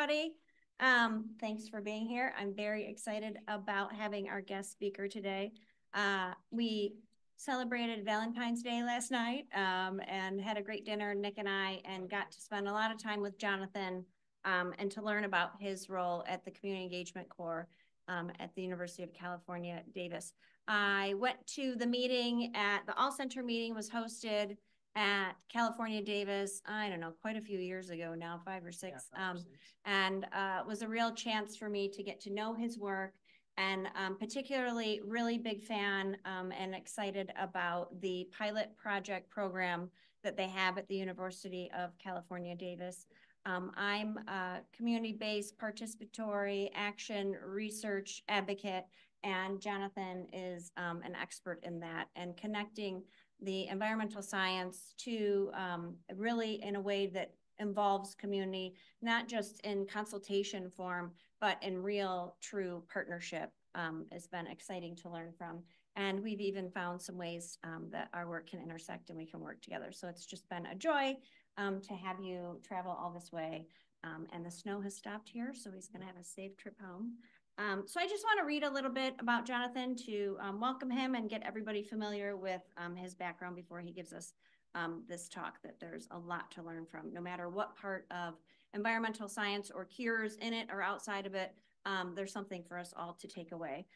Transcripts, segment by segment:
everybody. Thanks for being here. I'm very excited about having our guest speaker today. We celebrated Valentine's Day last night and had a great dinner, Nick and I, and got to spend a lot of time with Jonathan and to learn about his role at the Community Engagement Corps at the University of California, Davis. I went to the meeting at the All Center meeting, was hosted at California Davis, I don't know, quite a few years ago now, 5 or 6. Yeah, and it was a real chance for me to get to know his work, and particularly really big fan and excited about the pilot project program that they have at the University of California, Davis. I'm a community-based participatory action research advocate, and Jonathan is an expert in that, and connecting the environmental science to really in a way that involves community, not just in consultation form, but in real, true partnership has been exciting to learn from. And we've even found some ways that our work can intersect and we can work together. So it's just been a joy to have you travel all this way. And the snow has stopped here, so he's gonna have a safe trip home. So I just want to read a little bit about Jonathan to welcome him and get everybody familiar with his background before he gives us this talk, that there's a lot to learn from, no matter what part of environmental science or CURES in it or outside of it, there's something for us all to take away.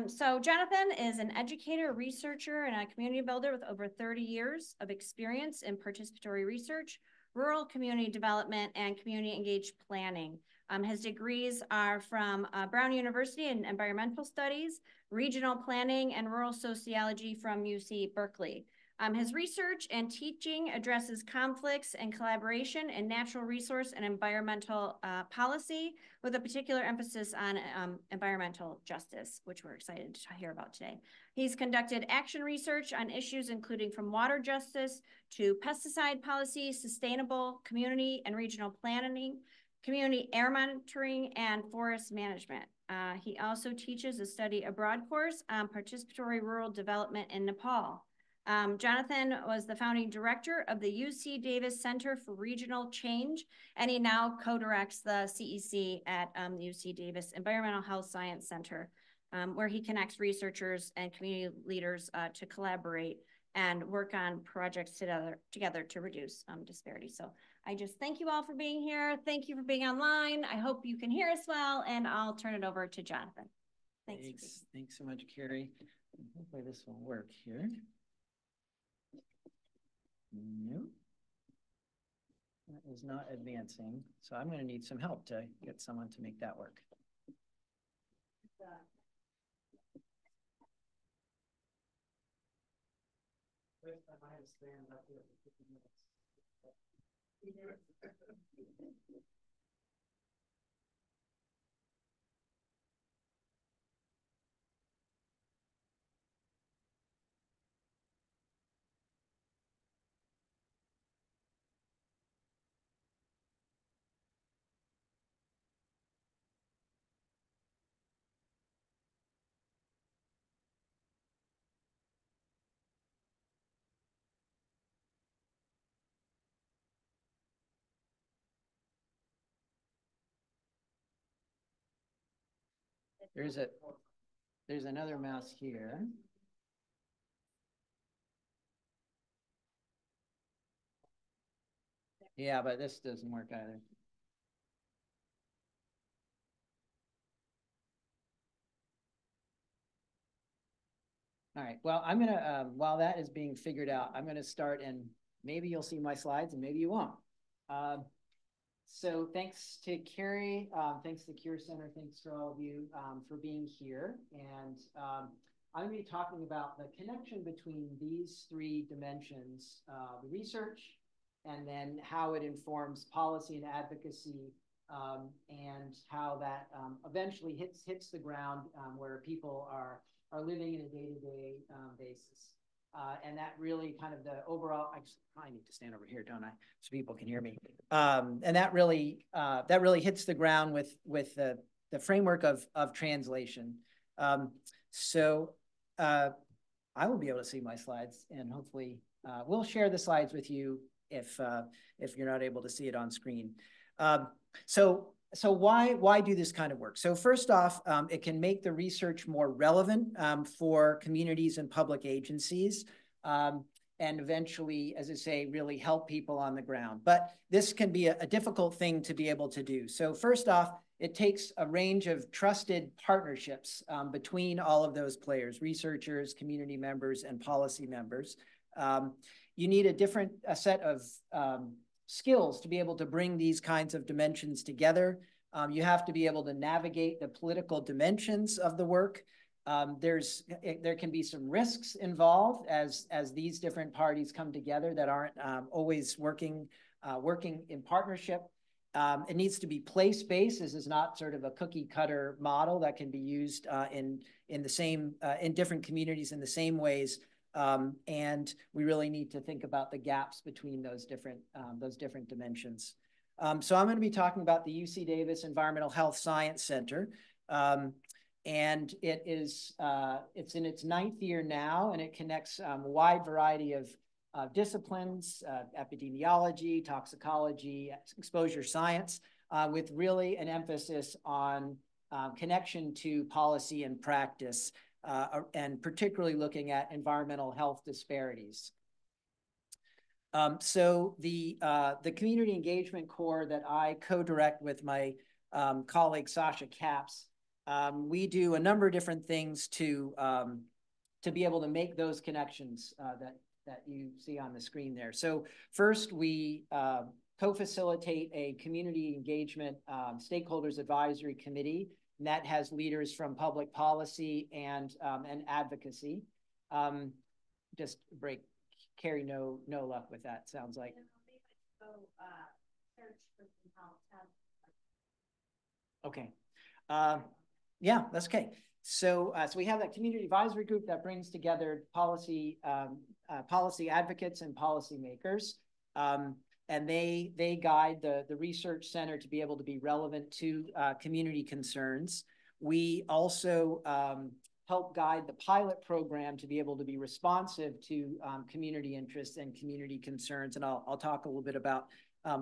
So Jonathan is an educator, researcher, and a community builder with over 30 years of experience in participatory research, rural community development, and community engaged planning. His degrees are from Brown University in environmental studies, regional planning, and rural sociology from UC Berkeley. His research and teaching addresses conflicts and collaboration in natural resource and environmental policy, with a particular emphasis on environmental justice, which we're excited to hear about today. He's conducted action research on issues including from water justice to pesticide policy, sustainable community and regional planning, community air monitoring, and forest management. He also teaches a study abroad course on participatory rural development in Nepal. Jonathan was the founding director of the UC Davis Center for Regional Change, and he now co-directs the CEC at the UC Davis Environmental Health Science Center, where he connects researchers and community leaders to collaborate and work on projects together to reduce disparities. So I just thank you all for being here. Thank you for being online. I hope you can hear us well, and I'll turn it over to Jonathan. Thanks so much, Carrie. Hopefully this will work here. No, that is not advancing. So I'm going to need some help to get someone to make that work. I might have stand up here for 50 minutes. There's another mouse here. Yeah, but this doesn't work either. All right, well, I'm gonna, while that is being figured out, I'm gonna start, and maybe you'll see my slides and maybe you won't. So thanks to Carrie, thanks to the CURES Center, thanks to all of you for being here. And I'm going to be talking about the connection between these 3 dimensions, the research, and then how it informs policy and advocacy, and how that eventually hits the ground where people are living in a day-to-day basis. And that really kind of the overall, I need to stand over here, don't I? So people can hear me. And that really hits the ground with the framework of translation. So I will be able to see my slides, and hopefully we'll share the slides with you if you're not able to see it on screen. So so why do this kind of work? So first off, it can make the research more relevant for communities and public agencies, and eventually, as I say, really help people on the ground. But this can be a difficult thing to be able to do. So first off, it takes a range of trusted partnerships between all of those players, researchers, community members, and policy members. You need a set of skills to be able to bring these kinds of dimensions together. You have to be able to navigate the political dimensions of the work. There can be some risks involved as these different parties come together that aren't always working in partnership. It needs to be place-based. This is not sort of a cookie-cutter model that can be used in different communities in the same ways. And we really need to think about the gaps between those different dimensions. So I'm going to be talking about the UC Davis Environmental Health Science Center. And it's in its 9th year now, and it connects a wide variety of disciplines, epidemiology, toxicology, exposure science, with really an emphasis on connection to policy and practice, and particularly looking at environmental health disparities. So the community engagement core that I co-direct with my colleague Sasha Capps, we do a number of different things to be able to make those connections that you see on the screen there. So first, we co-facilitate a community engagement stakeholders advisory committee, and that has leaders from public policy and advocacy. Just break, Carrie, no luck with that, sounds like. Okay. Yeah, that's okay. So we have that community advisory group that brings together policy advocates and policymakers, and they guide the research center to be able to be relevant to community concerns. We also help guide the pilot program to be able to be responsive to community interests and community concerns, and I'll talk a little bit about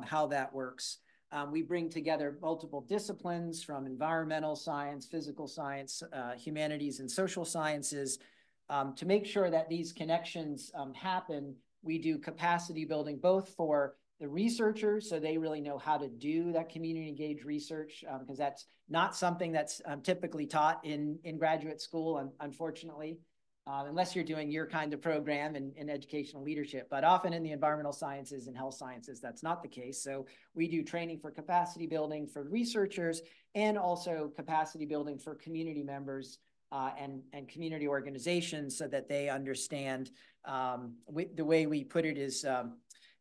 how that works. We bring together multiple disciplines from environmental science, physical science, humanities, and social sciences. To make sure that these connections happen, we do capacity building both for the researchers, so they really know how to do that community engaged research, because that's not something that's typically taught in graduate school, unfortunately, unless you're doing your kind of program in educational leadership. But often in the environmental sciences and health sciences, that's not the case. So we do training for capacity building for researchers, and also capacity building for community members and community organizations, so that they understand. The way we put it is,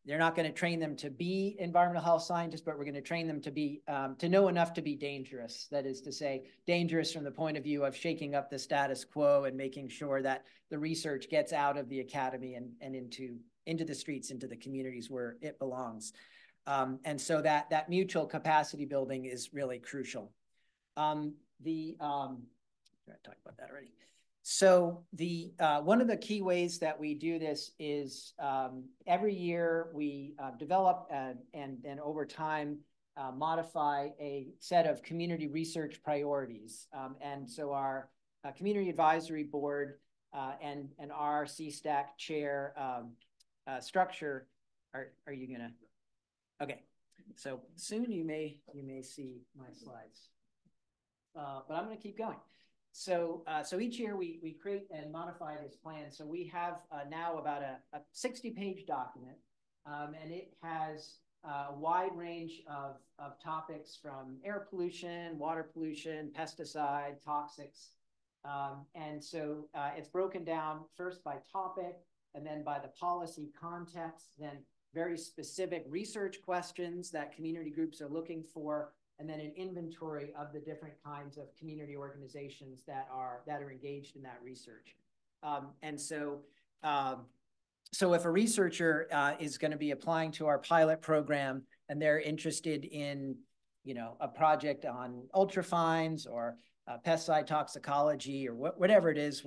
they're not going to train them to be environmental health scientists, but we're going to train them to be to know enough to be dangerous. That is to say, dangerous from the point of view of shaking up the status quo and making sure that the research gets out of the academy and into the streets, into the communities where it belongs. And so that mutual capacity building is really crucial. I talked about that already. So one of the key ways that we do this is every year we develop and then over time modify a set of community research priorities. And so our community advisory board and our CSTAC chair structure, are you gonna? Okay, so soon you may see my slides, but I'm gonna keep going. So each year we create and modify this plan. So we have now about a 60-page document, and it has a wide range of topics from air pollution, water pollution, pesticide, toxics. And so it's broken down first by topic, and then by the policy context, then very specific research questions that community groups are looking for, and then an inventory of the different kinds of community organizations that are engaged in that research. So if a researcher is going to be applying to our pilot program and they're interested in, a project on ultrafines or pesticide toxicology or whatever it is,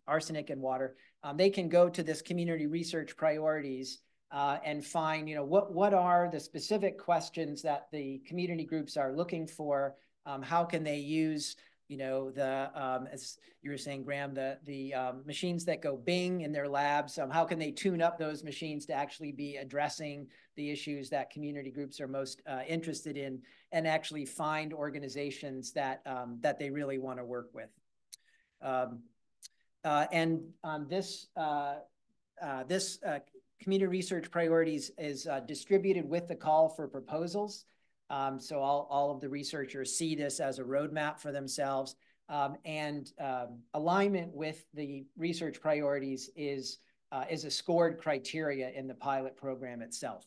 arsenic in water, they can go to this community research priorities and find, what are the specific questions that the community groups are looking for? How can they use, as you were saying, Graham, the machines that go bing in their labs, how can they tune up those machines to actually be addressing the issues that community groups are most interested in, and actually find organizations that they really want to work with. This community research priorities is distributed with the call for proposals. So all of the researchers see this as a roadmap for themselves, and alignment with the research priorities is a scored criteria in the pilot program itself.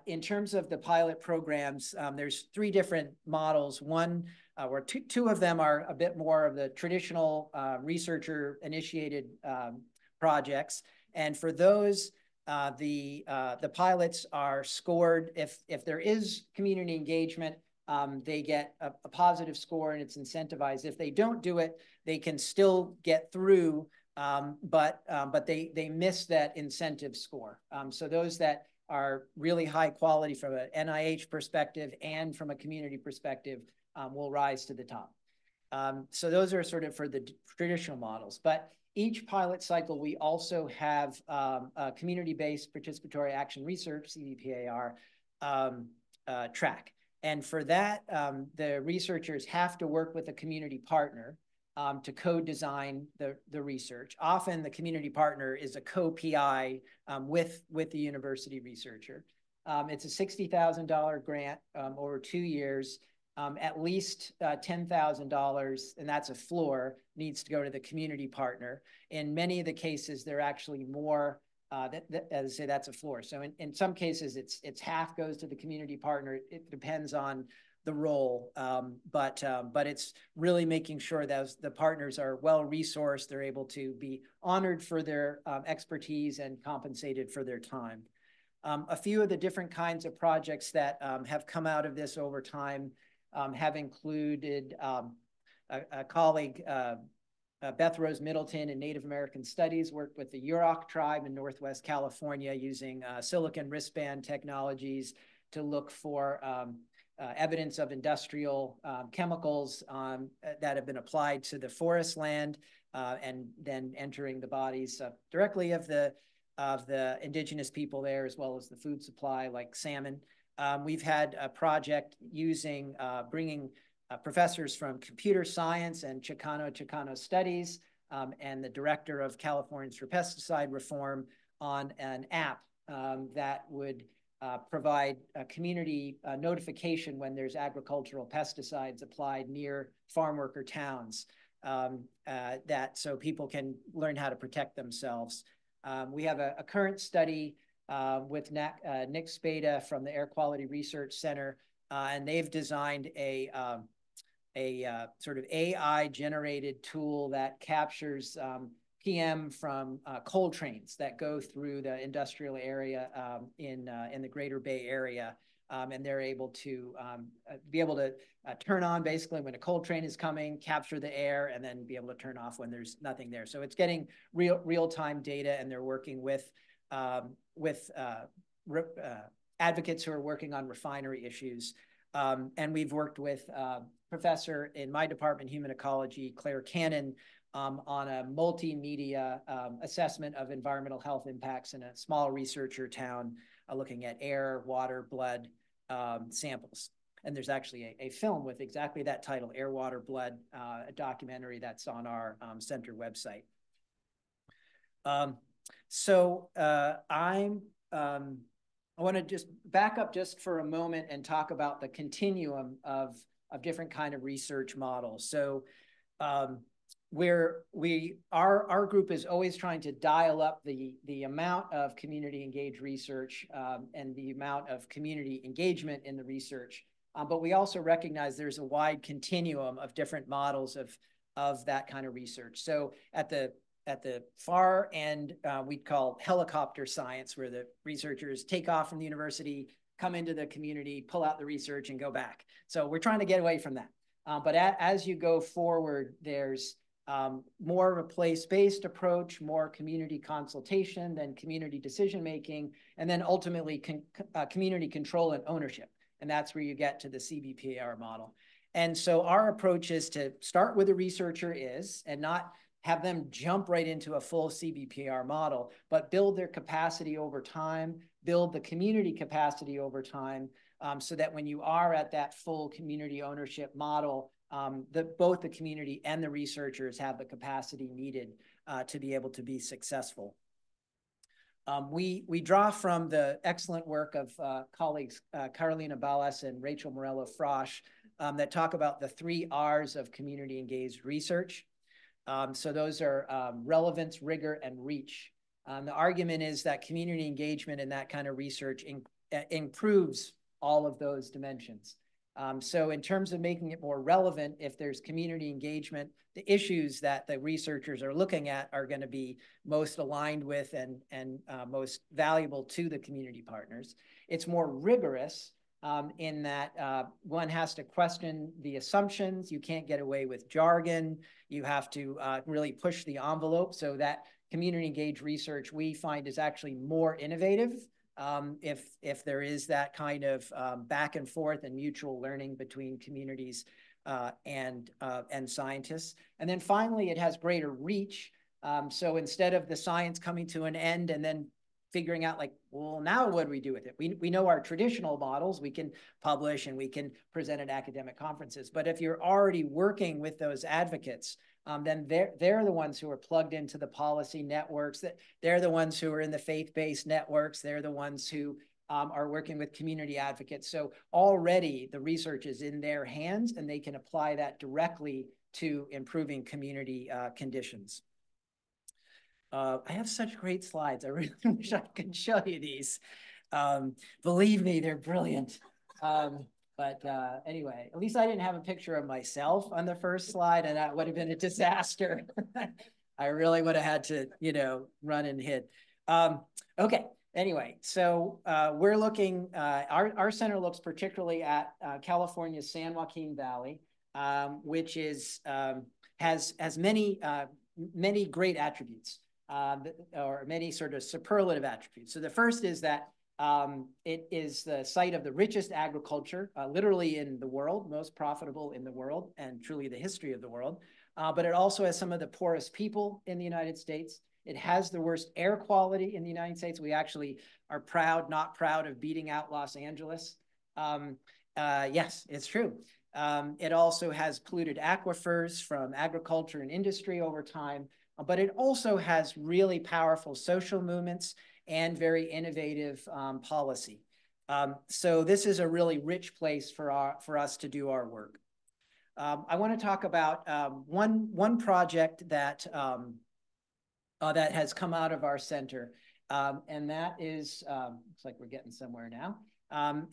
In terms of the pilot programs, there's 3 different models. One, or two of them are a bit more of the traditional researcher-initiated projects, and for those, the pilots are scored. If there is community engagement, they get a positive score and it's incentivized. If they don't do it, they can still get through, but they miss that incentive score. So those that are really high quality from an NIH perspective and from a community perspective will rise to the top. So those are sort of for the traditional models, but each pilot cycle, we also have a community-based participatory action research, CBPAR, track. And for that, the researchers have to work with a community partner to co-design the research. Often the community partner is a co-PI with the university researcher. It's a $60,000 grant over 2 years. At least $10,000, and that's a floor, needs to go to the community partner. In many of the cases, they're actually more, as I say, that's a floor. So in some cases, it's half goes to the community partner. It depends on the role, but it's really making sure that the partners are well-resourced, they're able to be honored for their expertise and compensated for their time. A few of the different kinds of projects that have come out of this over time have included a colleague, Beth Rose Middleton in Native American Studies, worked with the Yurok tribe in Northwest California using silicon wristband technologies to look for evidence of industrial chemicals that have been applied to the forest land and then entering the bodies directly of the indigenous people there, as well as the food supply like salmon. We've had a project using, bringing professors from computer science and Chicano studies and the director of Californians for Pesticide Reform on an app that would provide a community notification when there's agricultural pesticides applied near farm worker towns, so people can learn how to protect themselves. We have a current study with Nick Spada from the Air Quality Research Center, and they've designed a sort of AI-generated tool that captures PM from coal trains that go through the industrial area in the Greater Bay Area, and they're able to turn on basically when a coal train is coming, capture the air, and then be able to turn off when there's nothing there. So it's getting real-time data, and they're working with advocates who are working on refinery issues. And we've worked with professor in my department, human ecology, Claire Cannon, on a multimedia assessment of environmental health impacts in a small researcher town, looking at air, water, blood samples. And there's actually a film with exactly that title, Air, Water, Blood, a documentary that's on our center website. I want to just back up just for a moment and talk about the continuum of different kind of research models. So our group is always trying to dial up the amount of community engaged research and the amount of community engagement in the research. But we also recognize there's a wide continuum of different models of that kind of research. So at the far end, we'd call helicopter science, where the researchers take off from the university, come into the community, pull out the research, and go back. So we're trying to get away from that. But as you go forward, there's more of a place-based approach, more community consultation, then community decision-making, and then ultimately community control and ownership. And that's where you get to the CBPAR model. And so our approach is to start where the researcher is and not have them jump right into a full CBPAR model, but build their capacity over time, build the community capacity over time, so that when you are at that full community ownership model, both the community and the researchers have the capacity needed to be able to be successful. We draw from the excellent work of colleagues Carolina Ballas and Rachel Morello-Frosch that talk about the 3 R's of community engaged research. So those are relevance, rigor, and reach. The argument is that community engagement in that kind of research improves all of those dimensions. So in terms of making it more relevant, if there's community engagement, the issues that the researchers are looking at are going to be most aligned with and most valuable to the community partners. It's more rigorous in that one has to question the assumptions. You can't get away with jargon. You have to really push the envelope, so that community engaged research we find is actually more innovative if there is that kind of back and forth and mutual learning between communities and scientists. And then finally, it has greater reach. So instead of the science coming to an end and then figuring out like, well, now what do we do with it? We know our traditional models, we can publish and we can present at academic conferences. But if you're already working with those advocates, then they're the ones who are plugged into the policy networks, that they're the ones who are in the faith-based networks, they're the ones who are working with community advocates. So already the research is in their hands and they can apply that directly to improving community conditions. I have such great slides. I really wish I could show you these. Believe me, they're brilliant. But anyway, at least I didn't have a picture of myself on the first slide, and that would have been a disaster. I really would have had to, you know, run and hid. Okay, anyway, so we're looking, our center looks particularly at California's San Joaquin Valley, which is, has many great attributes, or many sort of superlative attributes. So the first is that it is the site of the richest agriculture, literally in the world, most profitable in the world, and truly the history of the world. But it also has some of the poorest people in the United States. It has the worst air quality in the United States. We actually are proud, not proud of beating out Los Angeles. Yes, it's true. It also has polluted aquifers from agriculture and industry over time, but it also has really powerful social movements and very innovative policy. So this is a really rich place for us to do our work. I want to talk about one project that that has come out of our center, and that is, looks like we're getting somewhere now.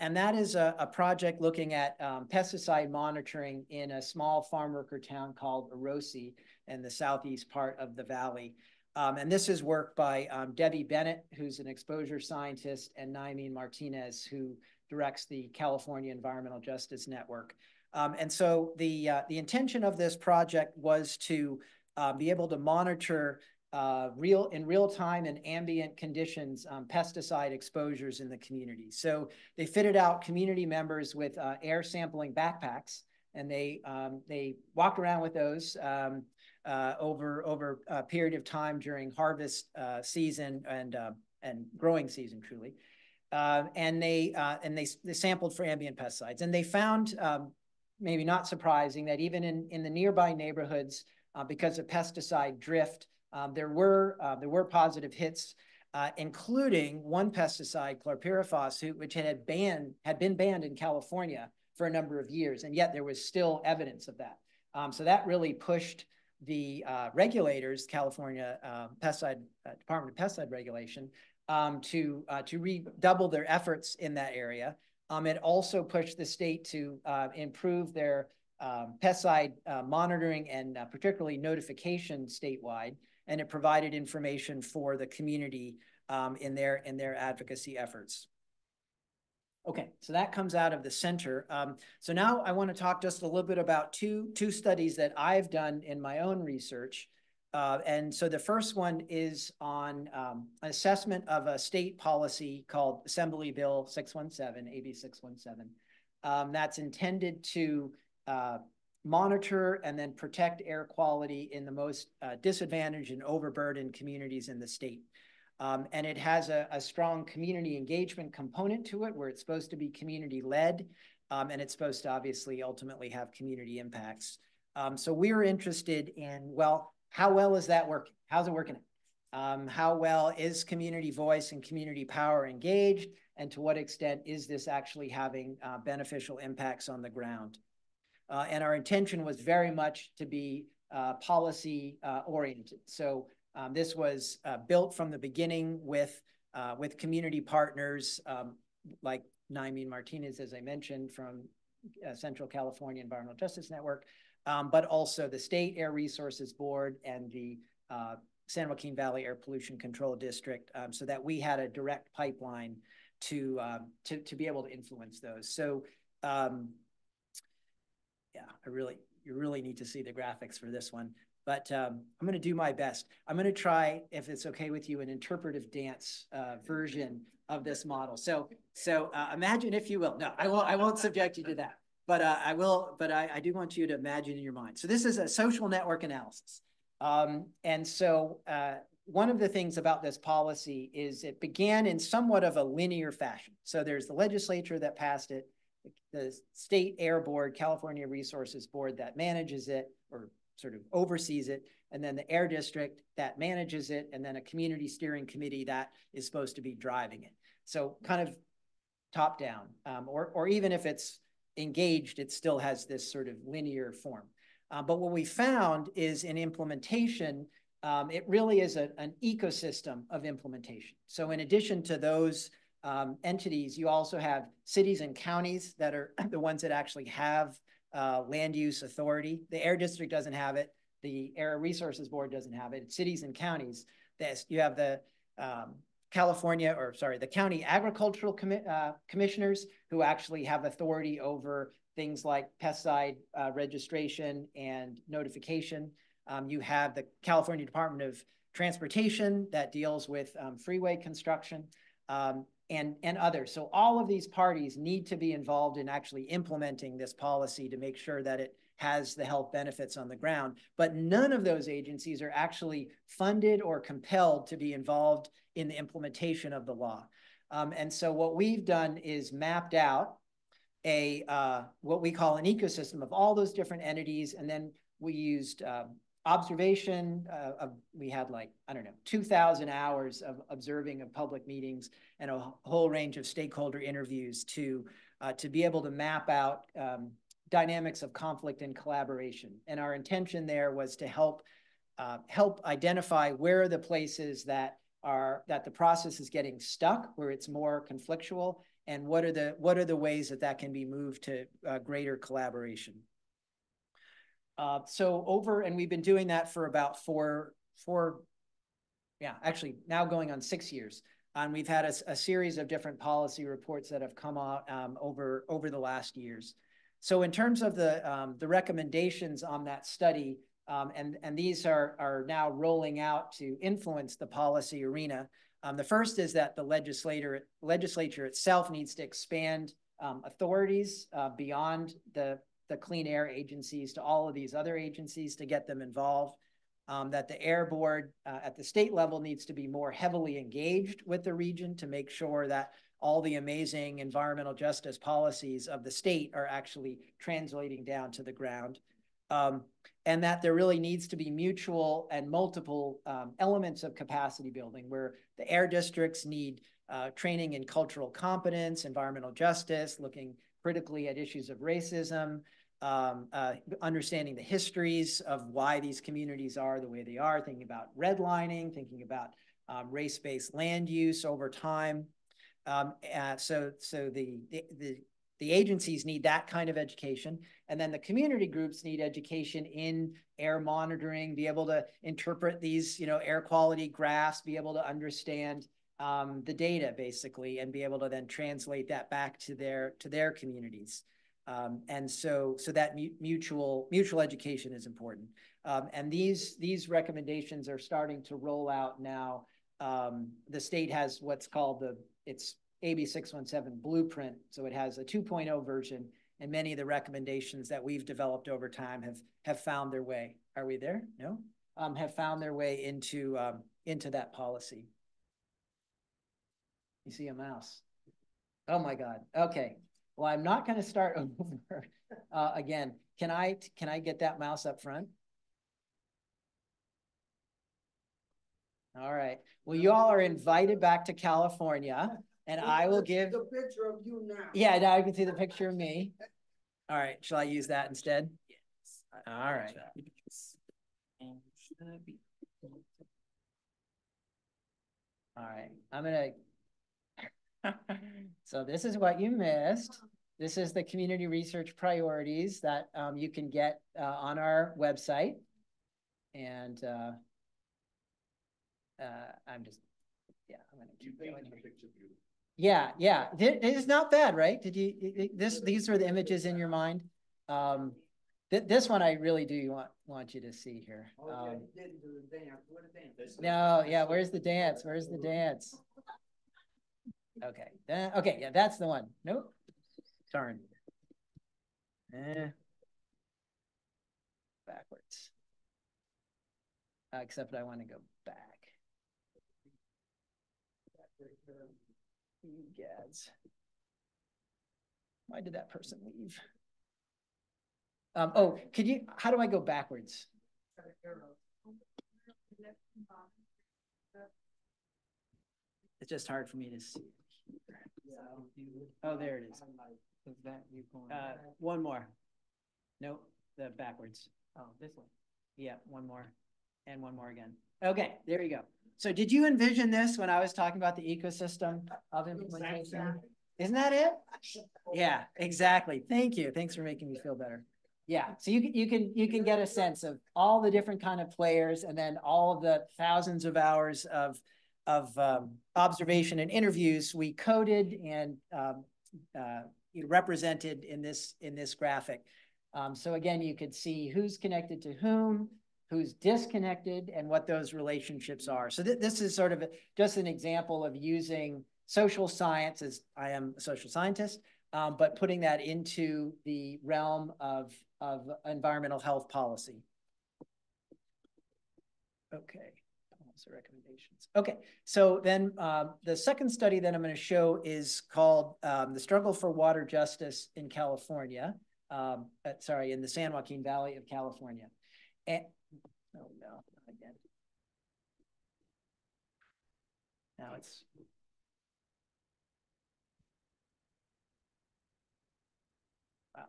And that is a project looking at pesticide monitoring in a small farm worker town called Orosi in the southeast part of the valley. And this is work by Debbie Bennett, who's an exposure scientist, and Naimeen Martinez, who directs the California Environmental Justice Network. And so the intention of this project was to be able to monitor in real time and ambient conditions pesticide exposures in the community. So they fitted out community members with air sampling backpacks, and they walked around with those over a period of time during harvest season and growing season, truly. And they sampled for ambient pesticides, and they found, maybe not surprising, that even in the nearby neighborhoods, because of pesticide drift, there were positive hits, including one pesticide, chlorpyrifos, which had been banned in California for a number of years, and yet there was still evidence of that. So that really pushed the regulators, California Department of Pesticide Regulation, to redouble their efforts in that area. It also pushed the state to improve their pesticide monitoring and particularly notification statewide, and it provided information for the community in their advocacy efforts. Okay, so that comes out of the center. So now I want to talk just a little bit about two studies that I've done in my own research. And so the first one is on assessment of a state policy called Assembly Bill 617, AB 617. That's intended to monitor and then protect air quality in the most disadvantaged and overburdened communities in the state. And it has a strong community engagement component to it, where it's supposed to be community-led, and it's supposed to obviously ultimately have community impacts. So we're interested in, well, how well is that working? How's it working? How well is community voice and community power engaged? And to what extent is this actually having beneficial impacts on the ground? And our intention was very much to be policy oriented. So this was built from the beginning with community partners like Naimeen Martinez, as I mentioned, from Central California Environmental Justice Network, but also the State Air Resources Board and the San Joaquin Valley Air Pollution Control District, so that we had a direct pipeline to be able to influence those. So yeah, you really need to see the graphics for this one. But I'm going to do my best. I'm going to try, if it's okay with you, an interpretive dance version of this model. So imagine, if you will. No, I won't subject you to that. But I will. But I do want you to imagine in your mind. So this is a social network analysis. And so one of the things about this policy is it began in somewhat of a linear fashion. So there's the legislature that passed it, the State Air Board, California Resources Board that manages it, or sort of oversees it, and then the air district that manages it, and then a community steering committee that is supposed to be driving it. So kind of top down, or even if it's engaged, it still has this sort of linear form. But what we found is in implementation, it really is an ecosystem of implementation. So in addition to those entities, you also have cities and counties that are the ones that actually have land use authority. The air district doesn't have it. The Air Resources Board doesn't have it. It's cities and counties. You have the the county agricultural commissioners who actually have authority over things like pesticide registration and notification. You have the California Department of Transportation that deals with freeway construction. And others. So all of these parties need to be involved in actually implementing this policy to make sure that it has the health benefits on the ground. But none of those agencies are actually funded or compelled to be involved in the implementation of the law. And so what we've done is mapped out what we call an ecosystem of all those different entities. And then we used observation we had 2,000 hours of observing of public meetings and a whole range of stakeholder interviews to be able to map out dynamics of conflict and collaboration. And our intention there was to help identify where are the places that the process is getting stuck, where it's more conflictual, and what are the ways that can be moved to greater collaboration. And we've been doing that for about actually now going on 6 years. And we've had a series of different policy reports that have come out over the last years. So in terms of the recommendations on that study, and these are now rolling out to influence the policy arena. The first is that the legislature itself needs to expand authorities beyond the clean air agencies to all of these other agencies to get them involved. That the air board at the state level needs to be more heavily engaged with the region to make sure that all the amazing environmental justice policies of the state are actually translating down to the ground. And that there really needs to be mutual and multiple elements of capacity building, where the air districts need training in cultural competence, environmental justice, looking critically at issues of racism, understanding the histories of why these communities are the way they are, thinking about redlining, thinking about race-based land use over time. So the agencies need that kind of education. And then the community groups need education in air monitoring, be able to interpret these, air quality graphs, be able to understand the data basically and be able to then translate that back to their communities. And so that mutual education is important. And these recommendations are starting to roll out now. The state has what's called it's AB 617 blueprint. So it has a 2.0 version, and many of the recommendations that we've developed over time have found their way. Are we there? No? Have found their way into that policy. You see a mouse. Oh my God. Okay. Well, I'm not going to start over again. Can I get that mouse up front? All right. Well, you all are invited back to California, and I will give the picture of you now. Yeah, now I can see the picture of me. All right. Shall I use that instead? Yes. All right. All right. I'm gonna. So this is what you missed. This is the community research priorities that you can get on our website. And I'm just, yeah, I'm gonna keep going. Yeah, yeah, it is not bad, right? Did you, these are the images in your mind. This one I really do want you to see here. Okay, he didn't do the dance. Where's the dance? No, yeah, where's the dance? Where's the dance? Okay, okay, yeah, that's the one. Nope, darn. Backwards. Except I want to go back. Gads. Why did that person leave? Oh, how do I go backwards? It's just hard for me to see. Oh, there it is. Is that you going? One more. Nope, the backwards. Oh, this one. Yeah, one more. And one more again. Okay, there you go. So did you envision this when I was talking about the ecosystem of implementation? Isn't that it? Yeah, exactly. Thank you. Thanks for making me feel better. Yeah, so you can get a sense of all the different kind of players, and then all of the thousands of hours of observation and interviews we coded and represented in this graphic. So again, you could see who's connected to whom, who's disconnected, and what those relationships are. So this is sort of just an example of using social science, as I am a social scientist, but putting that into the realm of environmental health policy. Okay, so recommendations. Okay, so then the second study that I'm going to show is called The Struggle for Water Justice in California. Sorry, in the San Joaquin Valley of California. And, oh no, not again. Now it's. Wow.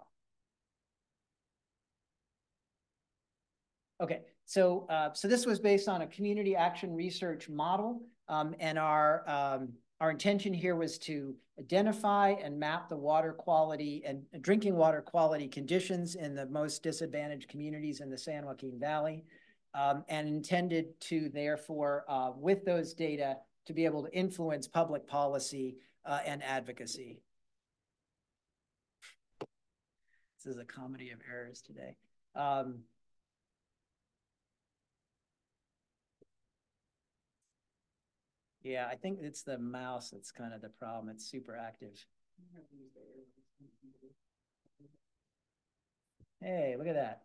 Okay, so this was based on a community action research model, and our intention here was to identify and map the water quality and drinking water quality conditions in the most disadvantaged communities in the San Joaquin Valley, and intended to therefore, with those data, to be able to influence public policy and advocacy. This is a comedy of errors today. Yeah, I think it's the mouse that's kind of the problem. It's super active. Hey, look at that.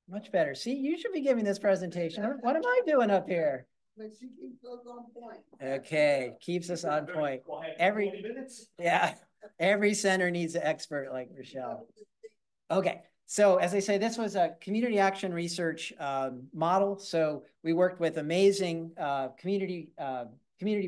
Much better. See, you should be giving this presentation. What am I doing up here? But she keeps us on point. Okay, keeps us on point. Every center needs an expert like Rochelle. Okay, so as I say, this was a community action research model. So we worked with amazing community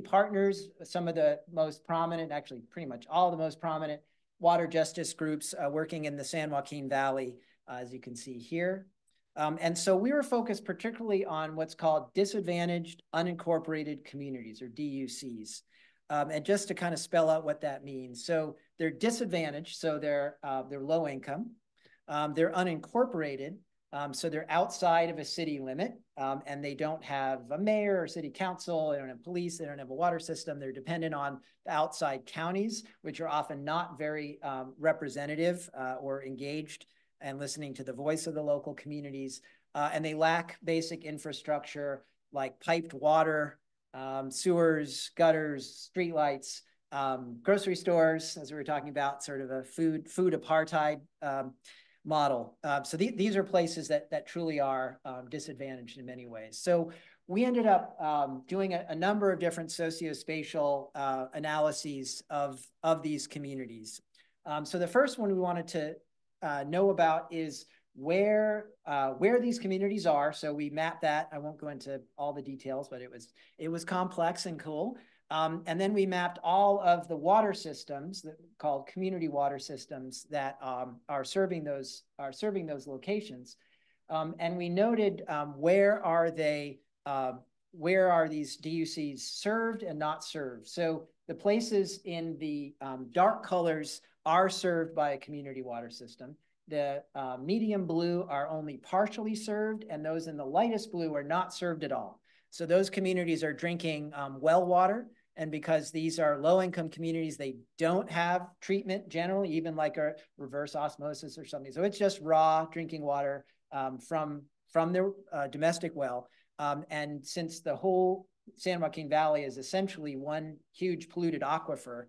partners, some of the most prominent, actually pretty much all the most prominent water justice groups working in the San Joaquin Valley, as you can see here. And so we were focused particularly on what's called disadvantaged unincorporated communities, or DUCs. And just to kind of spell out what that means. So they're disadvantaged, so they're low income. They're unincorporated, So they're outside of a city limit, and they don't have a mayor or city council, they don't have police, they don't have a water system. They're dependent on the outside counties, which are often not very representative or engaged and listening to the voice of the local communities. And they lack basic infrastructure like piped water, sewers, gutters, streetlights, grocery stores, as we were talking about, sort of a food apartheid model. So these are places that truly are disadvantaged in many ways. So we ended up doing a number of different socio-spatial analyses of these communities. So the first one we wanted to know about is where these communities are. So we mapped that. I won't go into all the details, but it was complex and cool. And then we mapped all of the water systems called community water systems that are serving those locations. And we noted where are these DUCs served and not served. So the places in the dark colors are served by a community water system. The medium blue are only partially served, and those in the lightest blue are not served at all. So those communities are drinking well water, and because these are low-income communities, they don't have treatment generally, even like a reverse osmosis or something. So it's just raw drinking water from their domestic well. And since the whole San Joaquin Valley is essentially one huge polluted aquifer,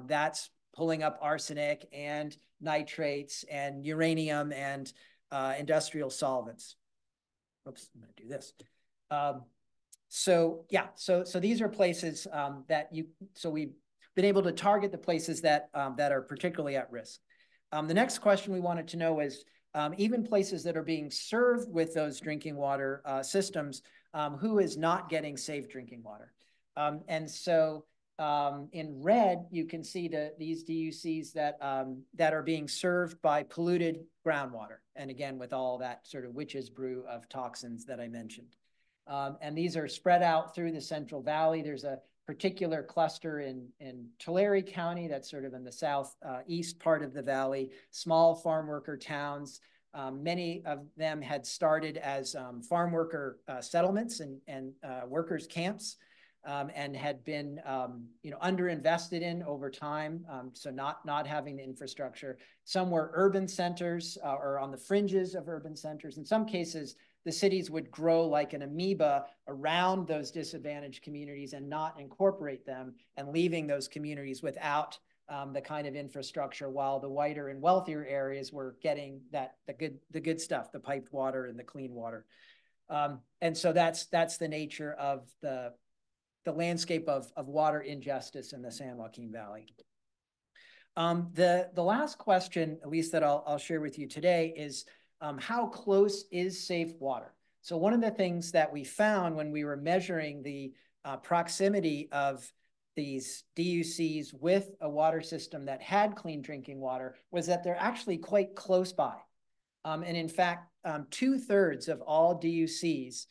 that's pulling up arsenic and nitrates and uranium and industrial solvents. Oops, I'm gonna do this. So these are places so we've been able to target the places that are particularly at risk. The next question we wanted to know is, even places that are being served with those drinking water systems, who is not getting safe drinking water? And so in red, you can see these DUCs that are being served by polluted groundwater. And again, with all that sort of witch's brew of toxins that I mentioned. And these are spread out through the Central Valley. There's a particular cluster in Tulare County that's sort of in the southeast part of the valley, small farm worker towns. Many of them had started as farm worker settlements and workers' camps. And had been underinvested in over time, so not having the infrastructure. Some were urban centers or on the fringes of urban centers. In some cases, the cities would grow like an amoeba around those disadvantaged communities and not incorporate them, and leaving those communities without the kind of infrastructure, while the whiter and wealthier areas were getting the good stuff, the piped water and the clean water. And so that's the nature of the landscape of water injustice in the San Joaquin Valley. The last question, at least that I'll share with you today, is how close is safe water? So one of the things that we found when we were measuring the proximity of these DUCs with a water system that had clean drinking water was that they're actually quite close by. And in fact, 2/3 of all DUCs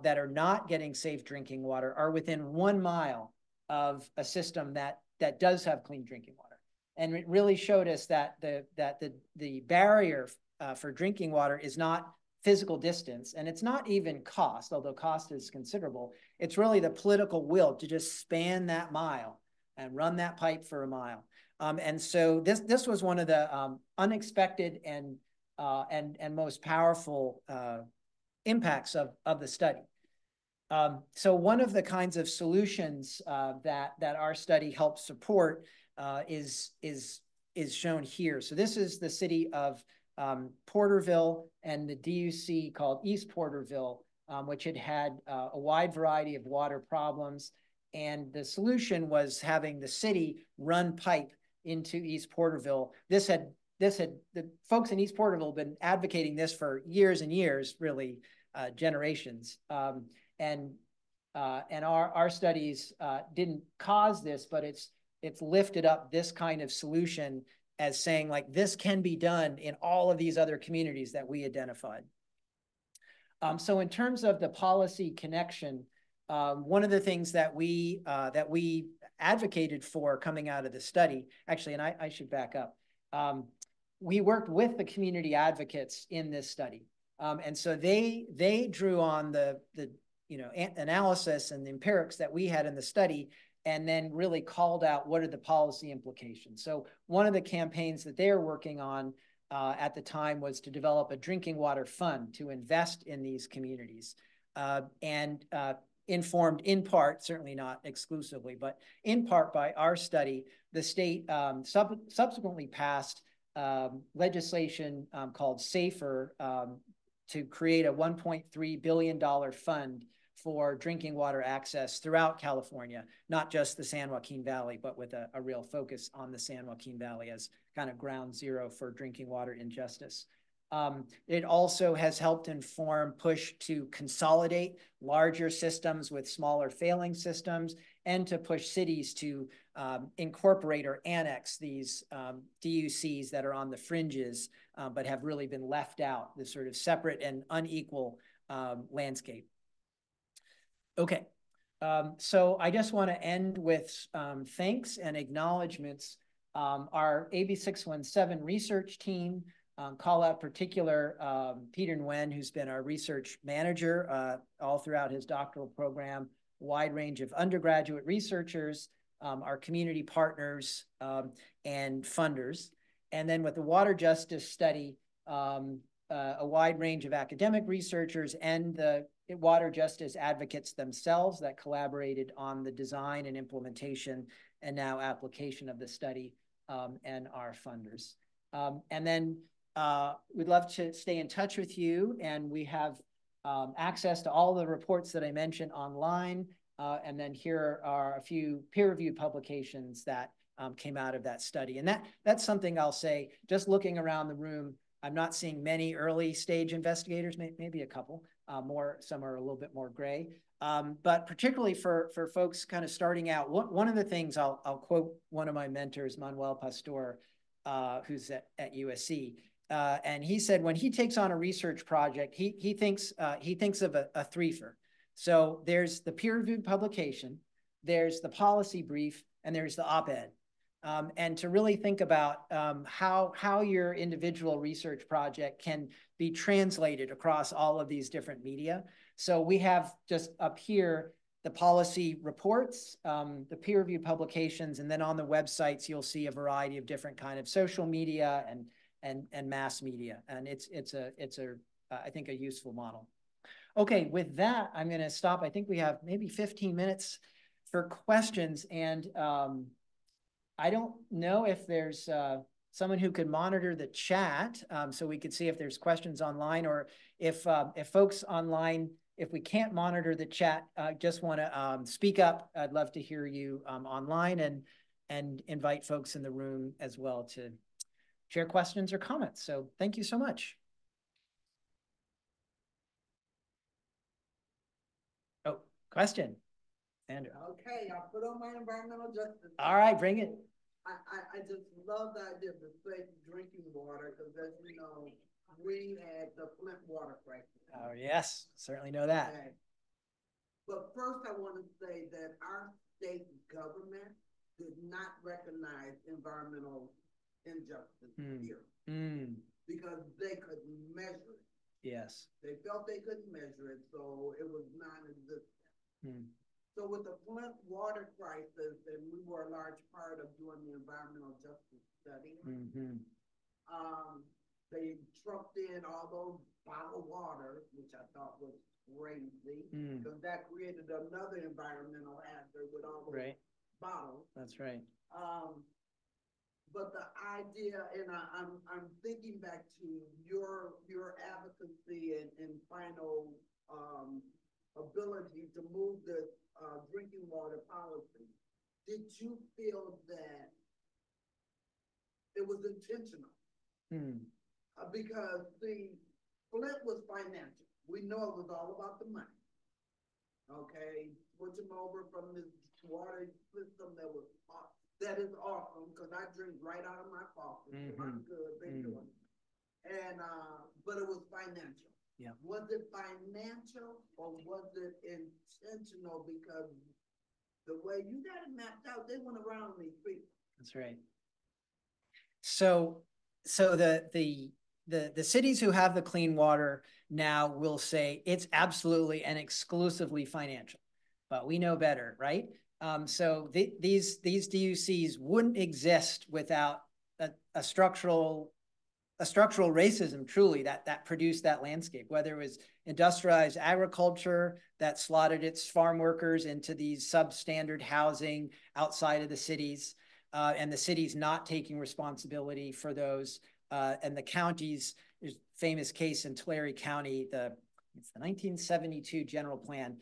that are not getting safe drinking water are within 1 mile of a system that does have clean drinking water. And it really showed us that the barrier for drinking water is not physical distance, and it's not even cost, although cost is considerable. It's really the political will to just span that mile and run that pipe for a mile. And so this was one of the unexpected and most powerful impacts of the study. So one of the kinds of solutions that our study helps support is shown here. So this is the city of Porterville and the DUC called East Porterville, which had a wide variety of water problems. And the solution was having the city run pipe into East Porterville. The folks in East Porterville have been advocating this for years and years, really generations. And our studies didn't cause this, but it's lifted up this kind of solution as saying, like, this can be done in all of these other communities that we identified. So in terms of the policy connection, one of the things that we advocated for coming out of the study, actually, and I should back up, we worked with the community advocates in this study. And so they drew on the analysis and the empirics that we had in the study, and then really called out what are the policy implications. So one of the campaigns that they're working on at the time was to develop a drinking water fund to invest in these communities. Informed in part, certainly not exclusively, but in part by our study, the state subsequently passed legislation called SAFER to create a $1.3 billion fund for drinking water access throughout California, not just the San Joaquin Valley, but with a real focus on the San Joaquin Valley as kind of ground zero for drinking water injustice. It also has helped inform push to consolidate larger systems with smaller failing systems, and to push cities to incorporate or annex these DUCs that are on the fringes, but have really been left out, this sort of separate and unequal landscape. Okay, so I just want to end with thanks and acknowledgements. Our AB 617 research team, call out particular Peter Nguyen, who's been our research manager all throughout his doctoral program, a wide range of undergraduate researchers, our community partners, and funders. And then with the water justice study, a wide range of academic researchers and the water justice advocates themselves that collaborated on the design and implementation and now application of the study, and our funders. And then we'd love to stay in touch with you, and we have access to all the reports that I mentioned online. And then here are a few peer-reviewed publications that came out of that study. And that's something I'll say, just looking around the room, I'm not seeing many early stage investigators, maybe a couple, some are a little bit more gray. But particularly for folks kind of starting out, one of the things I'll quote one of my mentors, Manuel Pastor, who's at USC. And he said when he takes on a research project, he thinks of a threefer. So there's the peer-reviewed publication, there's the policy brief, and there's the op-ed. And to really think about how your individual research project can be translated across all of these different media. So we have just up here the policy reports, the peer-reviewed publications, and then on the websites you'll see a variety of different kind of social media and mass media. And it's I think a useful model. Okay, with that, I'm going to stop. I think we have maybe 15 minutes for questions, and I don't know if there's someone who could monitor the chat so we could see if there's questions online, or if folks online, if we can't monitor the chat, just want to speak up. I'd love to hear you online, and invite folks in the room as well to share questions or comments. So thank you so much. Oh, question. Andrew. Okay, I put on my environmental justice. All right, bring it. I just love the idea of the safe drinking water, because as you know, we had the Flint water crisis. Oh, yes, certainly know that. Okay. But first I want to say that our state government did not recognize environmental injustice here because they couldn't measure it. Yes. They felt they couldn't measure it, so it was non-existent. So with the Flint water crisis, and we were a large part of doing the environmental justice study, they trucked in all those bottled water, which I thought was crazy, because that created another environmental hazard with all those bottles. That's right. But the idea, and I'm thinking back to your advocacy and final ability to move this drinking water policy. Did you feel that it was intentional? Because the Flint was financial. We know it was all about the money. Okay, switch them over from this water system that is awesome, because I drink right out of my faucet. So I'm good. They're doing it. And but it was financial. Yeah. Was it financial or was it intentional? Because the way you got it mapped out, they went around these people. That's right. So the the cities who have the clean water now will say it's absolutely and exclusively financial, but we know better, right? So these DUCs wouldn't exist without a structural racism, truly, that produced that landscape, whether it was industrialized agriculture that slotted its farm workers into these substandard housing outside of the cities, and the cities not taking responsibility for those, and the counties. There's a famous case in Tulare County, it's the 1972 general plan,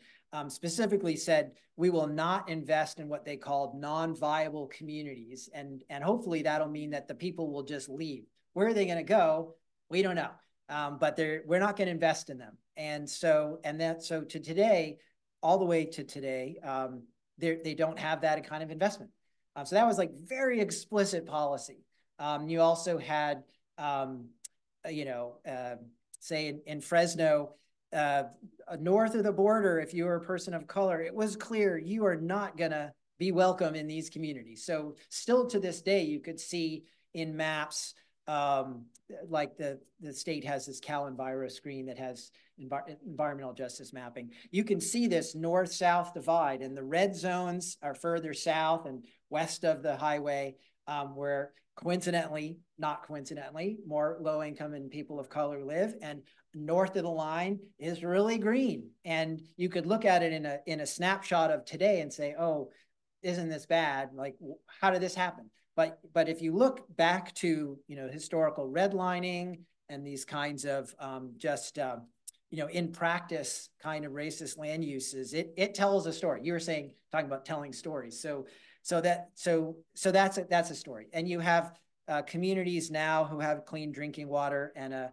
specifically said, we will not invest in what they called non-viable communities. And hopefully that'll mean that the people will just leave. Where are they going to go? We don't know. But we're not going to invest in them. And so to today, all the way to today, they don't have that kind of investment. So that was like very explicit policy. You also had, say in Fresno, north of the border, if you were a person of color, it was clear you are not going to be welcome in these communities. So still to this day, you could see in maps, like the state has this CalEnviro screen that has environmental justice mapping. You can see this north-south divide, and the red zones are further south and west of the highway, where coincidentally, not coincidentally, more low-income and people of color live, and north of the line is really green. And you could look at it in a snapshot of today and say, oh, isn't this bad? Like, how did this happen? But if you look back to, historical redlining and these kinds of in practice kind of racist land uses, it tells a story. You were talking about telling stories. So that's a story. And you have communities now who have clean drinking water and a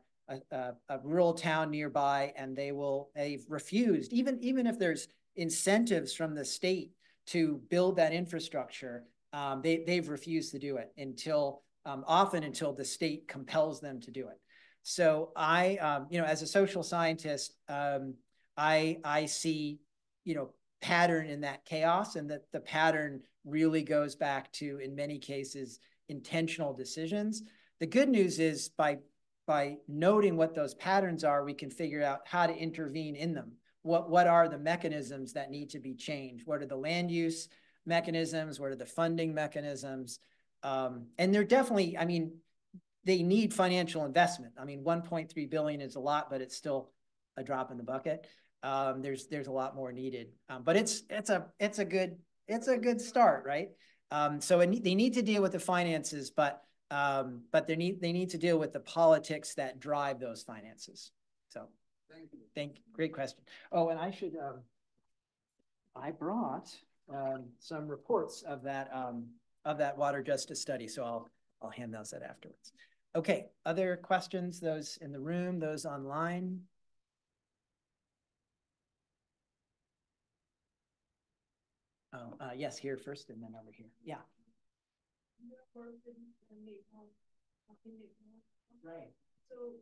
rural town nearby, and they've refused, even if there's incentives from the state to build that infrastructure, they've refused to do it often until the state compels them to do it. So I, as a social scientist, I see, pattern in that chaos, and that the pattern really goes back to, in many cases, intentional decisions. The good news is by noting what those patterns are, we can figure out how to intervene in them. What are the mechanisms that need to be changed? What are the land use mechanisms? What are the funding mechanisms? And they're definitely, they need financial investment. 1.3 billion is a lot, but it's still a drop in the bucket. There's a lot more needed, but it's a good start, right? So they need to deal with the finances, but they need to deal with the politics that drive those finances. So thank you. Great question. Oh, and I should I brought some reports of that water justice study, so I'll hand those out afterwards. Okay, other questions? Those in the room, those online. Oh, yes, here first and then over here. Yeah. Right. So,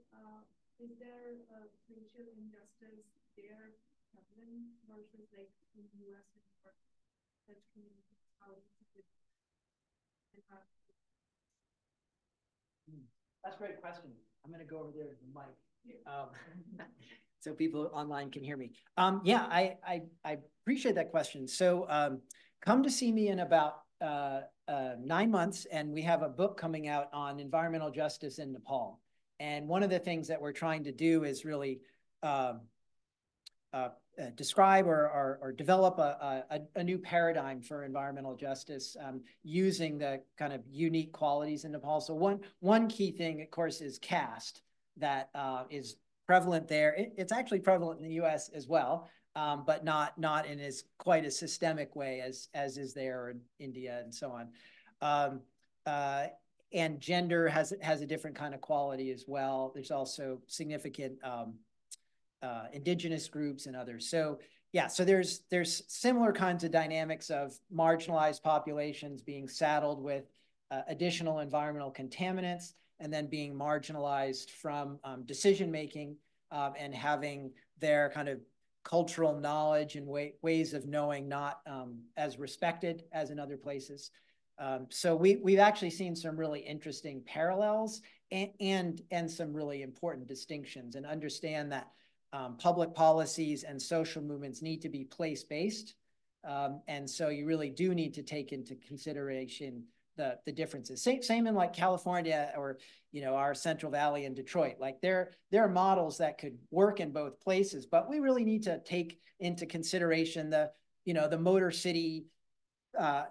is there a racial injustice there happening versus like in the U.S. and such communities? That's a great question. I'm going to go over there to the mic. So people online can hear me. Yeah, I appreciate that question. So come to see me in about 9 months, and we have a book coming out on environmental justice in Nepal. And one of the things that we're trying to do is really describe or develop a new paradigm for environmental justice, using the kind of unique qualities in Nepal. So one key thing, of course, is caste that is prevalent there. It's actually prevalent in the U.S. as well, but not in as quite a systemic way as is there in India and so on. And gender has a different kind of quality as well. There's also significant indigenous groups and others. So yeah, so there's similar kinds of dynamics of marginalized populations being saddled with additional environmental contaminants, and then being marginalized from decision-making, and having their kind of cultural knowledge and ways of knowing not as respected as in other places. So we've actually seen some really interesting parallels and some really important distinctions, and understand that public policies and social movements need to be place-based. And so you really do need to take into consideration the differences. Same in like California, or, you know, our Central Valley in Detroit. Like there are models that could work in both places, but we really need to take into consideration the, you know, the motor city,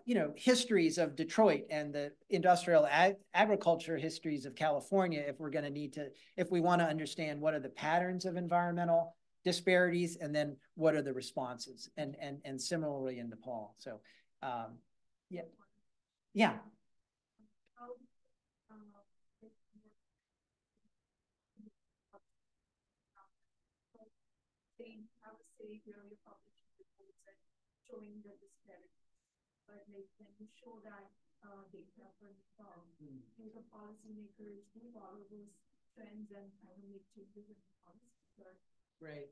you know, histories of Detroit and the industrial agriculture histories of California, if we're going to need to, if we want to understand what are the patterns of environmental disparities, and then what are the responses, and similarly in Nepal. So, yeah. They have a city where you publish reports and showing the disparities. But like when you show that data for Nepal, like the policymakers do follow those trends and kind of make changes in the policy. Right.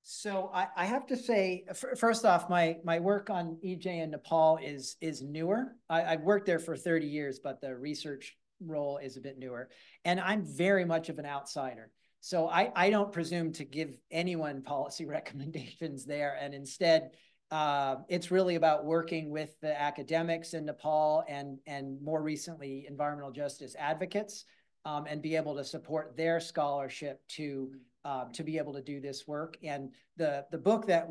So I have to say, first off, my work on EJ in Nepal is newer. I've worked there for 30 years, but the research role is a bit newer. And I'm very much of an outsider. So I don't presume to give anyone policy recommendations there. And instead, it's really about working with the academics in Nepal and more recently, environmental justice advocates, and be able to support their scholarship to be able to do this work. And the book that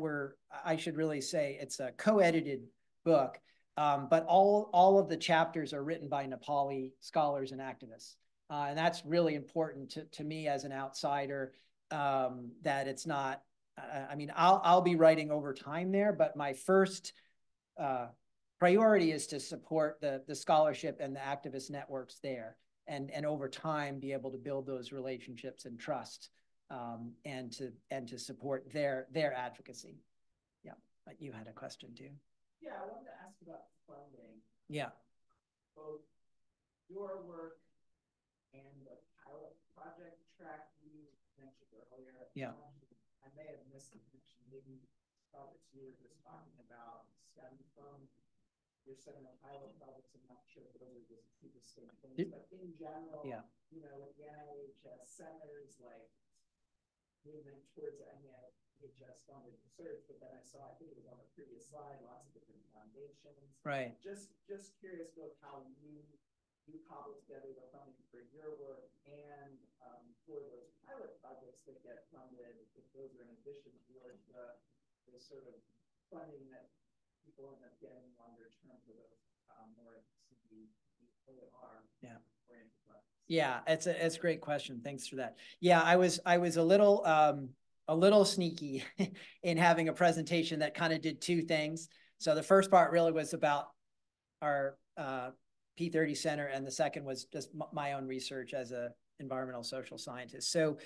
I should really say, it's a co-edited book, but all of the chapters are written by Nepali scholars and activists. And that's really important to me as an outsider, that it's not, I mean, I'll be writing over time there, but my first priority is to support the scholarship and the activist networks there, and over time be able to build those relationships and trust, and to support their advocacy. Yeah, but you had a question too. Yeah, I wanted to ask about funding. Yeah. Both your work and the pilot project track you mentioned earlier. Yeah. I may have missed the connection. Maybe projects you were just talking about stem from your center of pilot projects. I'm not sure if those are just two distinct things, but in general, yeah, you know, with the NIHS centers, like movement towards NIHS funded research, but then I saw, I think it was on the previous slide, lots of different foundations. Right. Just curious about how you cobble together the funding for your work and for those pilot projects that get funded, if those are in addition towards the sort of funding that people end up getting longer term for those more CBPAR. Yeah. Yeah, it's a great question. Thanks for that. Yeah, I was a little sneaky in having a presentation that kind of did two things. So the first part really was about our P30 Center, and the second was just my own research as a environmental social scientist. So,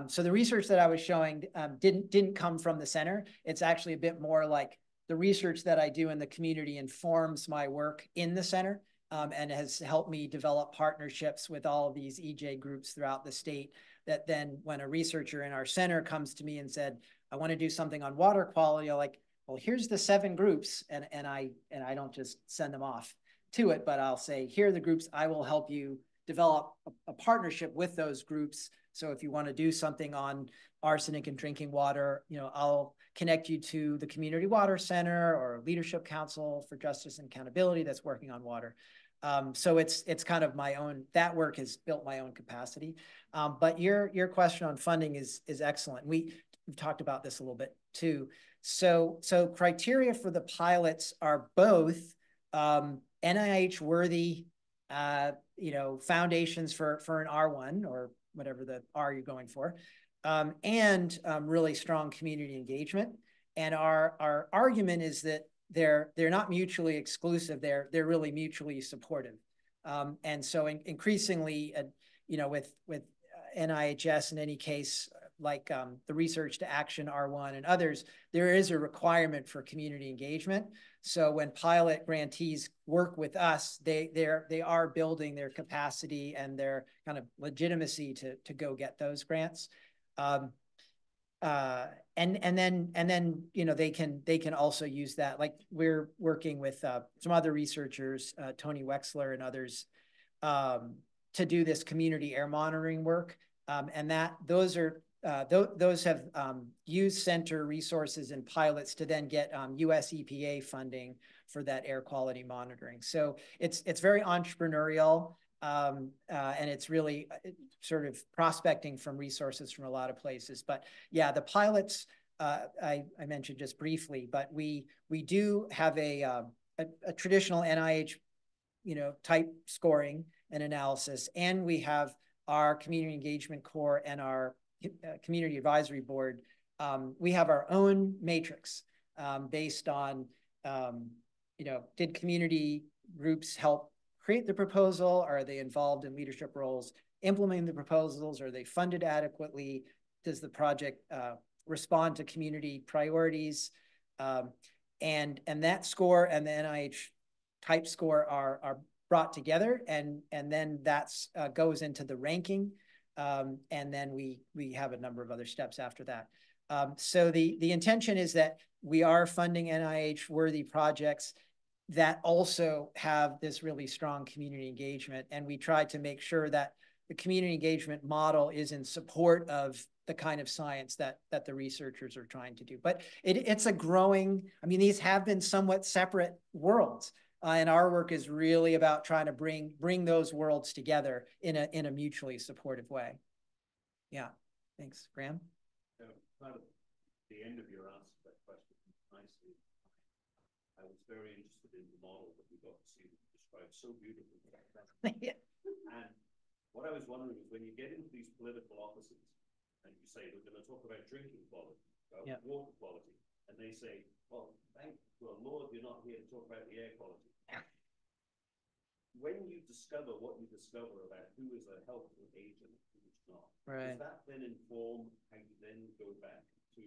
so the research that I was showing didn't come from the center. It's actually a bit more like the research that I do in the community informs my work in the center, and has helped me develop partnerships with all of these EJ groups throughout the state. That then, when a researcher in our center comes to me and said, "I want to do something on water quality," I'm like, "Well, here's the 7 groups," and I don't just send them off to it, but I'll say, here are the groups. I will help you develop a partnership with those groups. So if you want to do something on arsenic in drinking water, you know, I'll connect you to the Community Water Center or Leadership Council for Justice and Accountability that's working on water. So it's kind of my own, that work has built my own capacity. But your question on funding is excellent. We've talked about this a little bit too. So criteria for the pilots are both NIH worthy, you know, foundations for an R1 or whatever the R you're going for, and really strong community engagement. And our argument is that they're not mutually exclusive. They're really mutually supportive. And so increasingly, you know, with NIHS in any case, like the Research to Action R1 and others, there is a requirement for community engagement. So when pilot grantees work with us, they are building their capacity and their kind of legitimacy to go get those grants. And then you know, they can also use that. Like we're working with some other researchers, Tony Wexler and others, to do this community air monitoring work. And those have used center resources and pilots to then get US EPA funding for that air quality monitoring. So it's very entrepreneurial, and it's really sort of prospecting from resources from a lot of places. But yeah, the pilots I mentioned just briefly, but we do have a traditional NIH, type scoring and analysis, and we have our community engagement core and our community advisory board. We have our own matrix based on, did community groups help create the proposal? Are they involved in leadership roles implementing the proposals? Are they funded adequately? Does the project respond to community priorities? And that score and the NIH type score are brought together, and then that's goes into the ranking, and then we have a number of other steps after that. So the intention is that we are funding NIH worthy projects that also have this really strong community engagement, and we try to make sure that the community engagement model is in support of the kind of science that the researchers are trying to do. But it's a growing, these have been somewhat separate worlds. And our work is really about trying to bring those worlds together in a mutually supportive way. Yeah, thanks, Graham. Kind of the end of your answer to that question nicely. I was very interested in the model that we got to see described so beautifully. Yeah. And what I was wondering is, when you get into these political offices and you say we're going to talk about drinking quality, about water quality, and they say, well, thank the Lord you're not here to talk about the air quality. When you discover what you discover about who is a helpful agent and who is not, right, does that then inform how you then go back to,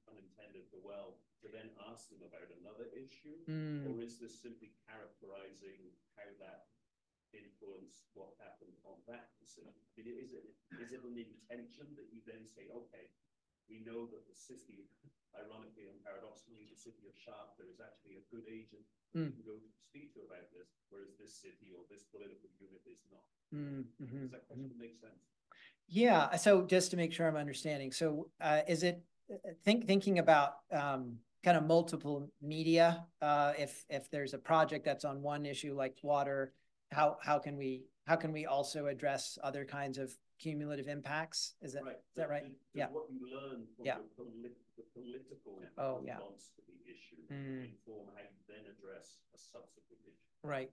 unintended, the well, to then ask them about another issue? Or is this simply characterizing how that influenced what happened on that decision? Is it an intention that you then say, okay, we know that the city, ironically and paradoxically, the city of Shafter is actually a good agent we can go to speak to about this, whereas this city or this political unit is not. Does that question make sense? Yeah, so just to make sure I'm understanding, so is it thinking about kind of multiple media? If there's a project that's on one issue like water, how can we also address other kinds of cumulative impacts? Is that right? Is that right? Yeah. What you learn from the political response to the issue inform how you then address a subsequent issue.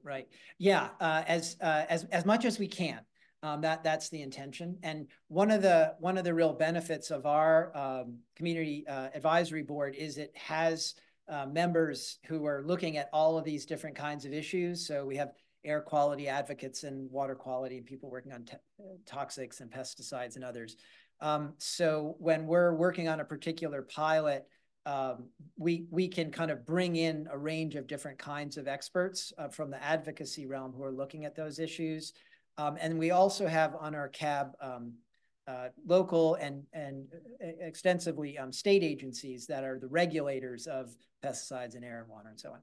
Right. Yeah. As much as we can. That's the intention. And one of the real benefits of our community advisory board is it has members who are looking at all of these different kinds of issues. So we have air quality advocates and water quality, and people working on toxics and pesticides and others. So when we're working on a particular pilot, we can kind of bring in a range of different kinds of experts from the advocacy realm who are looking at those issues. And we also have on our CAB local and extensively state agencies that are the regulators of pesticides in air and water and so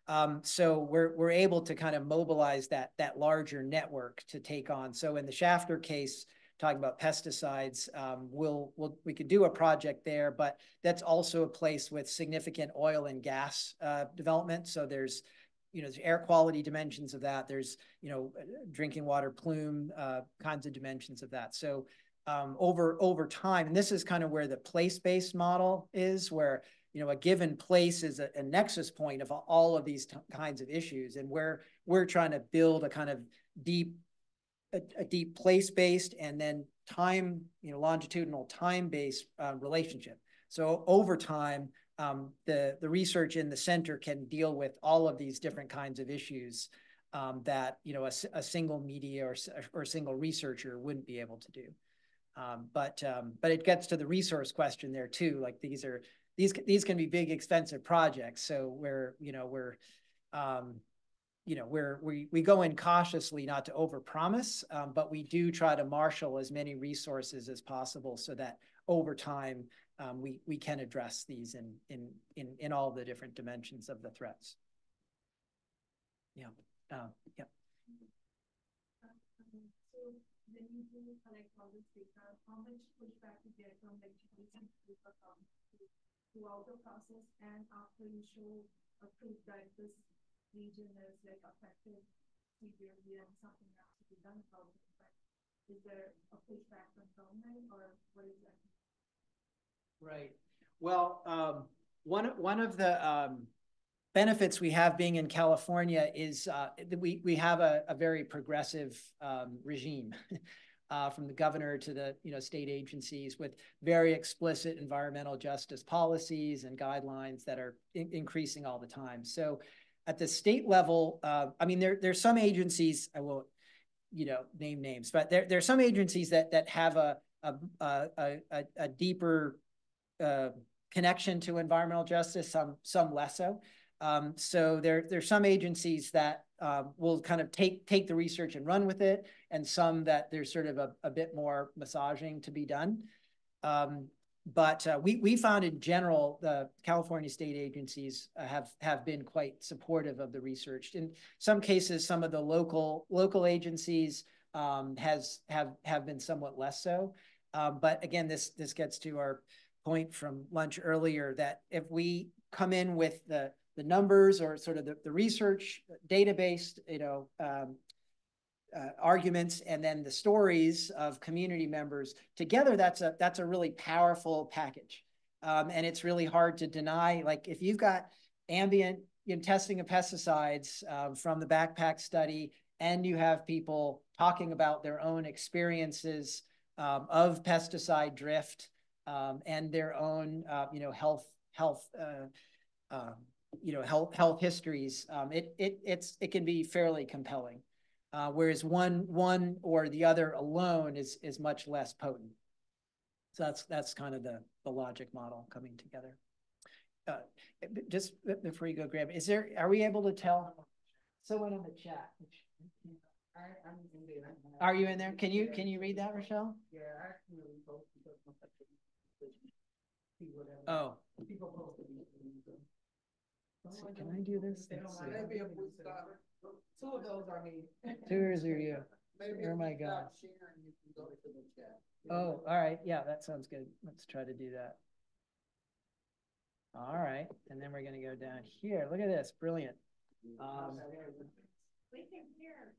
on. So we're able to kind of mobilize that larger network to take on. So in the Shafter case, talking about pesticides, we could do a project there, but that's also a place with significant oil and gas development. So there's air quality dimensions of that. There's drinking water plume kinds of dimensions of that. So over time, and this is kind of where the place-based model is, where a given place is a nexus point of all of these kinds of issues, and we're trying to build a kind of deep place-based and then time, longitudinal time-based relationship. So over time, the research in the center can deal with all of these different kinds of issues that a single media or a single researcher wouldn't be able to do. But it gets to the resource question there too. Like these can be big, expensive projects. So we go in cautiously, not to overpromise, but we do try to marshal as many resources as possible so that over time we can address these in all the different dimensions of the threats. Yeah. when you do collect all this data, how much pushback you get from like throughout the process, and after you show a proof that this region is like affected severely and something has to be done about it, but is there a pushback from government, or what is that? Right. Well, one of the benefits we have being in California is we have a very progressive regime. From the governor to the state agencies, with very explicit environmental justice policies and guidelines that are increasing all the time. So at the state level, I mean, there's some agencies, I won't name names, but there's some agencies that have a deeper connection to environmental justice, some less so. So there's some agencies that will kind of take the research and run with it, and some that there's sort of a bit more massaging to be done. But we found in general, the California state agencies have been quite supportive of the research. In some cases, some of the local agencies have been somewhat less so. But again, this gets to our point from lunch earlier, that if we come in with the numbers or sort of the research database, arguments, and then the stories of community members together, that's a really powerful package. And it's really hard to deny, like if you've got ambient testing of pesticides from the backpack study, and you have people talking about their own experiences of pesticide drift and their own health histories, it can be fairly compelling. Whereas one or the other alone is much less potent. So that's kind of the logic model coming together. Just before you go, Graham, are we able to tell someone in the chat? I'm in there. Are you in there? Can you read that, Rochelle? Yeah, I actually both because Oh. People post it. So can I do this? Maybe if we start, two of those are me. Tours are you? Maybe Oh my God. sharing, you can go to the chat. Oh, all right. Yeah, that sounds good. Let's try to do that. All right. And then we're going to go down here. Look at this. Brilliant. We can hear.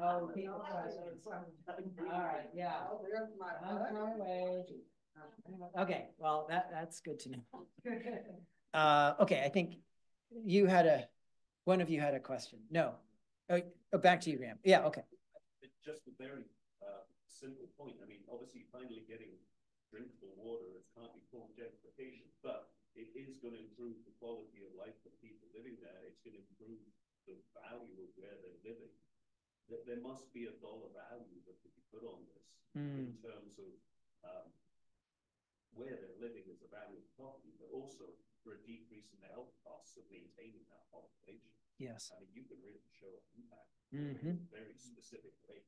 Oh, people. All right. Yeah. Oh, there's my. On our way. Okay. Well, that's good to know. Okay. I think one of you had a question. No. Oh, back to you, Graham. Yeah. Okay. Just a very simple point. I mean, obviously, finally getting drinkable water, it can't be called gentrification, but it is going to improve the quality of life for people living there. It's going to improve the value of where they're living. There must be a dollar value that could be put on this in terms of where they're living as a value of property, but also for a decrease in the health costs of maintaining that population. Yes. I mean, you can really show an impact in a very specific way.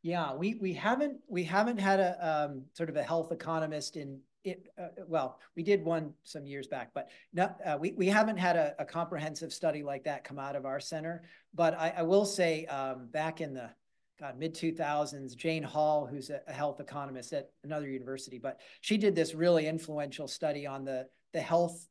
Yeah, we haven't had a sort of a health economist in it. Well, we did one some years back, but not, we haven't had a comprehensive study like that come out of our center. But I will say back in the mid-2000s, Jane Hall, who's a health economist at another university, but she did this really influential study on the health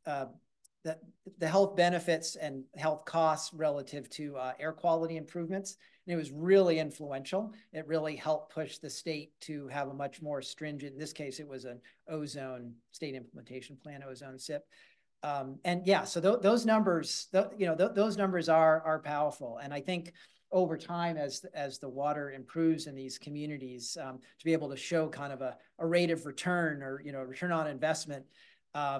the health benefits and health costs relative to air quality improvements. And it was really influential. It really helped push the state to have a much more stringent, in this case, it was an ozone state implementation plan, ozone SIP. And yeah, so those numbers, those numbers are powerful. And I think over time, as the water improves in these communities, to be able to show kind of a rate of return or, return on investment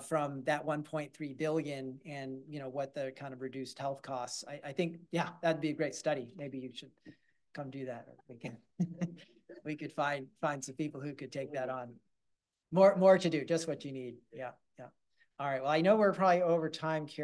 from that 1.3 billion and, what the kind of reduced health costs, I think, yeah, that'd be a great study. Maybe you should come do that. Or we can, we could find some people who could take that on. More to do, just what you need. Yeah. All right. Well, I know we're probably over time, CURES.